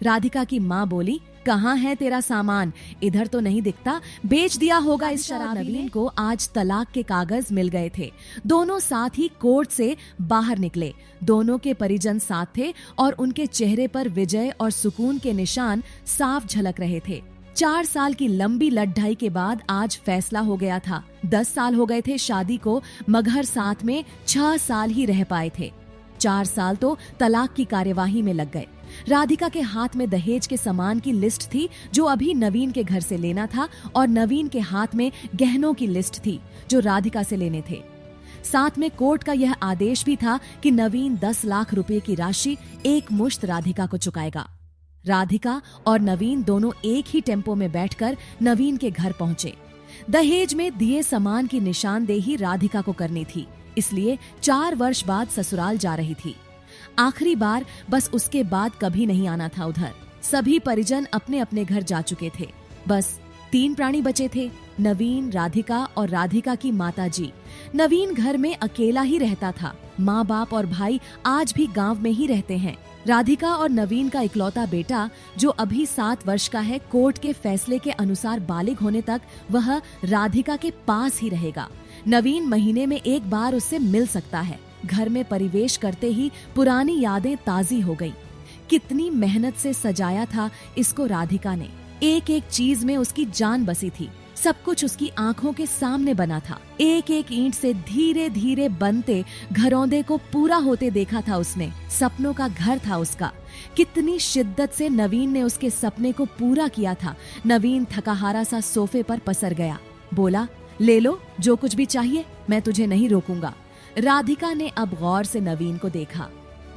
राधिका की माँ बोली, कहाँ है तेरा सामान? इधर तो नहीं दिखता, बेच दिया होगा इस शराबी ने। नवीन को आज तलाक के कागज मिल गए थे। दोनों साथ ही कोर्ट से बाहर निकले। दोनों के परिजन साथ थे और उनके चेहरे पर विजय और सुकून के निशान साफ झलक रहे थे। 4 साल की लंबी लड़ाई के बाद आज फैसला हो गया था। 10 साल हो गए थे शादी को, मगर साथ में 6 साल ही रह पाए थे। 4 साल तो तलाक की कार्यवाही में लग गए। राधिका के हाथ में दहेज के सामान की लिस्ट थी जो अभी नवीन के घर से लेना था, और नवीन के हाथ में गहनों की लिस्ट थी जो राधिका से लेने थे। साथ में कोर्ट का यह आदेश भी था कि नवीन 10 लाख रुपए की राशि एक मुश्त राधिका को चुकाएगा। राधिका और नवीन दोनों एक ही टेम्पो में बैठकर नवीन के घर पहुंचे। दहेज में दिए सामान की निशानदेही राधिका को करनी थी, इसलिए 4 वर्ष बाद ससुराल जा रही थी। आखिरी बार बस उसके बाद कभी नहीं आना था उधर। सभी परिजन अपने अपने घर जा चुके थे। बस 3 प्राणी बचे थे, नवीन, राधिका और राधिका की माताजी। नवीन घर में अकेला ही रहता था। माँ बाप और भाई आज भी गांव में ही रहते हैं। राधिका और नवीन का इकलौता बेटा जो अभी 7 वर्ष का है, कोर्ट के फैसले के अनुसार बालिग होने तक वह राधिका के पास ही रहेगा। नवीन महीने में एक बार उससे मिल सकता है। घर में परिवेश करते ही पुरानी यादें ताजी हो गई। कितनी मेहनत से सजाया था इसको राधिका ने। एक एक चीज में उसकी जान बसी थी। सब कुछ उसकी आंखों के सामने बना था। एक एक ईंट से धीरे धीरे बनते घरौंदे को पूरा होते देखा था उसने। सपनों का घर था उसका। कितनी शिद्दत से नवीन ने उसके सपने को पूरा किया था। नवीन थकाहारा सा सोफे पर पसर गया। बोला, ले लो जो कुछ भी चाहिए, मैं तुझे नहीं रोकूंगा। राधिका ने अब गौर से नवीन को देखा।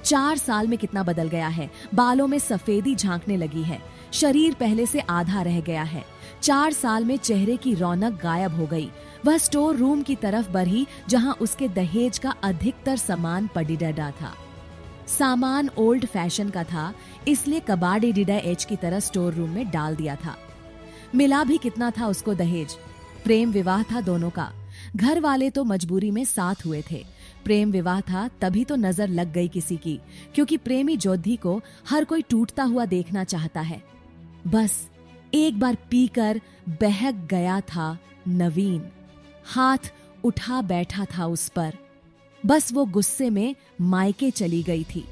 4 साल में कितना बदल गया है। बालों में सफेदी झांकने लगी है। शरीर पहले से आधा रह गया है। 4 साल में चेहरे की रौनक गायब हो गई। वह स्टोर रूम की तरफ बढ़ी जहां उसके दहेज का अधिकतर सामान पड़ी डरा था। सामान ओल्ड फैशन का था, इसलिए कबाड़ी डिडा एच की तरह स्टोर रूम में डाल दिया था। मिला भी कितना था उसको दहेज। प्रेम विवाह था दोनों का। घर वाले तो मजबूरी में साथ हुए थे। प्रेम विवाह था तभी तो नजर लग गई किसी की, क्योंकि प्रेमी जोधी को हर कोई टूटता हुआ देखना चाहता है। बस एक बार पीकर बहक गया था नवीन। हाथ उठा बैठा था उस पर। बस वो गुस्से में मायके चली गई थी।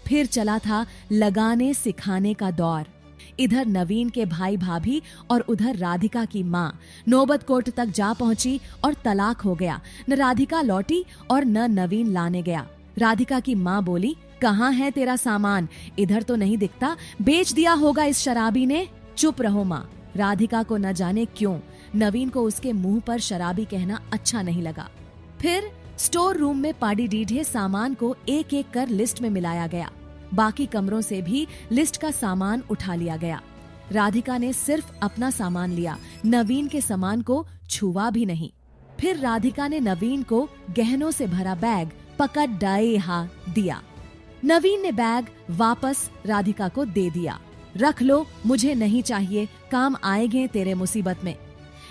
फिर चला था लगाने सिखाने का दौर। इधर नवीन के भाई भाभी और उधर राधिका की माँ। नौबत कोर्ट तक जा पहुंची और तलाक हो गया। न राधिका लौटी और न नवीन लाने गया। राधिका की माँ बोली, कहाँ है तेरा सामान? इधर तो नहीं दिखता, बेच दिया होगा इस शराबी ने। चुप रहो माँ। राधिका को न जाने क्यों नवीन को उसके मुंह पर शराबी कहना अच्छा नहीं लगा। फिर स्टोर रूम में पाड़ी डीढ़े सामान को एक एक कर लिस्ट में मिलाया गया। बाकी कमरों से भी लिस्ट का सामान उठा लिया गया। राधिका ने सिर्फ अपना सामान लिया, नवीन के सामान को छुआ भी नहीं। फिर राधिका ने नवीन को गहनों से भरा बैग पकड़ डाए दिया। नवीन ने बैग वापस राधिका को दे दिया। रख लो, मुझे नहीं चाहिए, काम आएंगे तेरे मुसीबत में।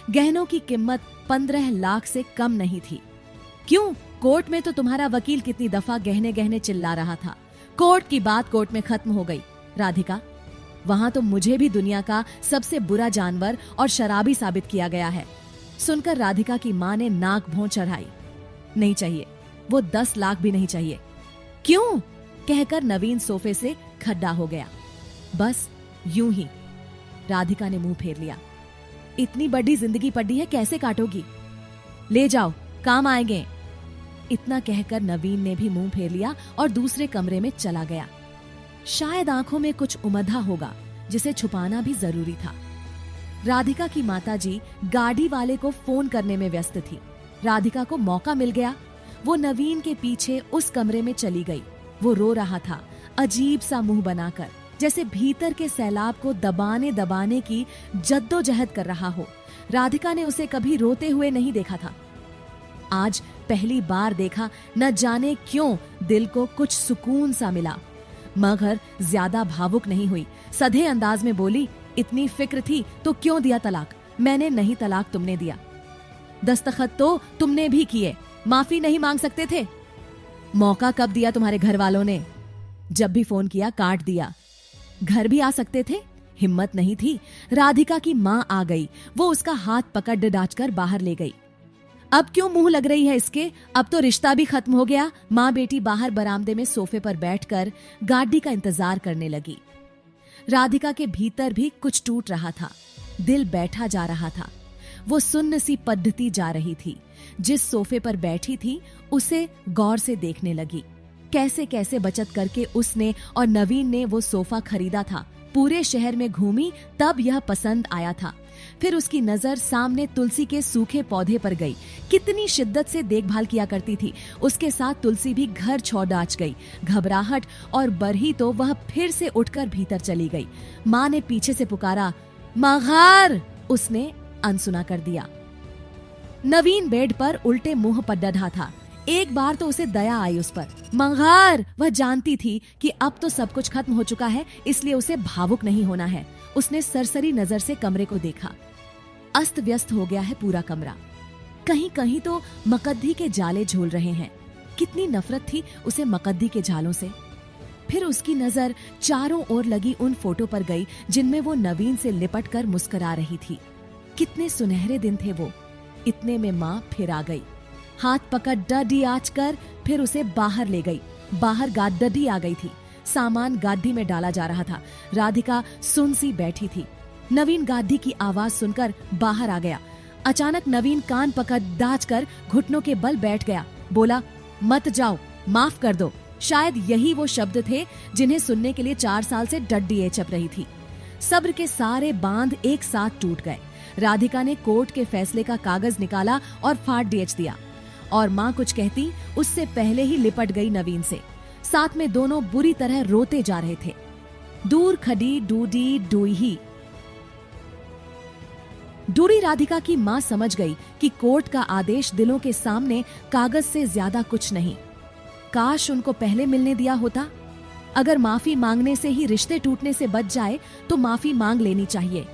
गहनों की कीमत 15 लाख से कम नहीं थी। क्यों? कोर्ट में तो तुम्हारा वकील कितनी दफा गहने गहने चिल्ला रहा था। कोर्ट की बात कोर्ट में खत्म हो गई राधिका। वहां तो मुझे भी दुनिया का सबसे बुरा जानवर और शराबी साबित किया गया है। सुनकर राधिका की माँ ने नाक भौं चढ़ाई। नहीं चाहिए, वो 10 लाख भी नहीं चाहिए। क्यों? कहकर नवीन सोफे से खड्डा हो गया। बस यूं ही। राधिका ने मुंह फेर लिया। इतनी बड़ी जिंदगी पड़ी है, कैसे काटोगी? ले जाओ, काम आएंगे। इतना कहकर नवीन ने भी मुंह फेर लिया और दूसरे कमरे में चला गया। शायद आंखों में कुछ उमधा होगा जिसे छुपाना भी जरूरी था। राधिका की माताजी गाड़ी वाले को फोन करने में व्यस्त थी। राधिका को मौका मिल गया। वो नवीन के पीछे उस कमरे में चली गई। वो रो रहा था, अजीब सा मुंह बनाकर, जैसे भीतर के सैलाब को दबाने दबाने की जद्दोजहद कर रहा हो। राधिका ने उसे कभी रोते हुए नहीं देखा था। आज पहली बार देखा। न जाने क्यों दिल को कुछ सुकून सा मिला। मगर ज्यादा भावुक नहीं हुई। सधे अंदाज में बोली, इतनी फिक्र थी तो क्यों दिया तलाक? मैंने नहीं, तलाक तुमने दिया। दस्तखत तो तुमने भी किए, माफी नहीं मांग सकते थे? मौका कब दिया तुम्हारे घर वालों ने? जब भी फोन किया काट दिया। घर भी आ सकते थे। हिम्मत नहीं थी। राधिका की माँ आ गई। वो उसका हाथ पकड़ डांटकर बाहर ले गई। अब क्यों मुंह लग रही है इसके? अब तो रिश्ता भी खत्म हो गया। माँ बेटी बाहर बरामदे में सोफे पर बैठकर गाड़ी का इंतजार करने लगी। राधिका के भीतर भी कुछ टूट रहा था। दिल बैठा जा रहा था। वो सुन्न सी पद्धति जा रही थी। जिस सोफे पर बैठी थी उसे गौर से देखने लगी। कैसे कैसे बचत करके उसने और नवीन ने वो सोफा खरीदा था। पूरे शहर में घूमी तब यह पसंद आया था। फिर उसकी नजर सामने तुलसी के सूखे पौधे पर गई। कितनी शिद्दत से देखभाल किया करती थी। उसके साथ तुलसी भी घर छोड़ नाच गई। घबराहट और बरही तो वह फिर से उठकर भीतर चली गई। माँ ने पीछे से पुकारा, मघार। उसने अनसुना कर दिया। नवीन बेड पर उल्टे मुंह पर डढ़ा था। एक बार तो उसे दया आई उस पर। मंगार! वह जानती थी कि अब तो सब कुछ खत्म हो चुका है, इसलिए उसे भावुक नहीं होना है। उसने सरसरी नजर से कमरे को देखा। अस्त व्यस्त हो गया है पूरा कमरा। कहीं कहीं तो मकद्दी के जाले झूल रहे हैं। कितनी नफरत थी उसे मकद्दी के जालों से। फिर उसकी नजर चारों ओर लगी उन फोटो पर गई जिनमें वो नवीन से लिपट कर मुस्कुरा रही थी। कितने सुनहरे दिन थे वो। इतने में माँ फिर आ गई। हाथ पकड़ डडी आच कर फिर उसे बाहर ले गई। बाहर गाड़ी आ गई थी। सामान गाड़ी में डाला जा रहा था। राधिका सुन सी बैठी थी। नवीन गाड़ी की आवाज सुनकर बाहर आ गया। अचानक नवीन कान पकड़ दाच कर घुटनों के बल बैठ गया। बोला, मत जाओ, माफ कर दो। शायद यही वो शब्द थे जिन्हें सुनने के लिए 4 साल से डड्डी चप रही थी। सब्र के सारे बांध एक साथ टूट गए। राधिका ने कोर्ट के फैसले का कागज निकाला और फाड़ दिया। और माँ कुछ कहती उससे पहले ही लिपट गई नवीन से। साथ में दोनों बुरी तरह रोते जा रहे थे। दूर खड़ी डूडी डूही। डूडी राधिका की माँ समझ गई कि कोर्ट का आदेश दिलों के सामने कागज से ज्यादा कुछ नहीं। काश उनको पहले मिलने दिया होता। अगर माफी मांगने से ही रिश्ते टूटने से बच जाए तो माफी मांग लेनी चाहिए।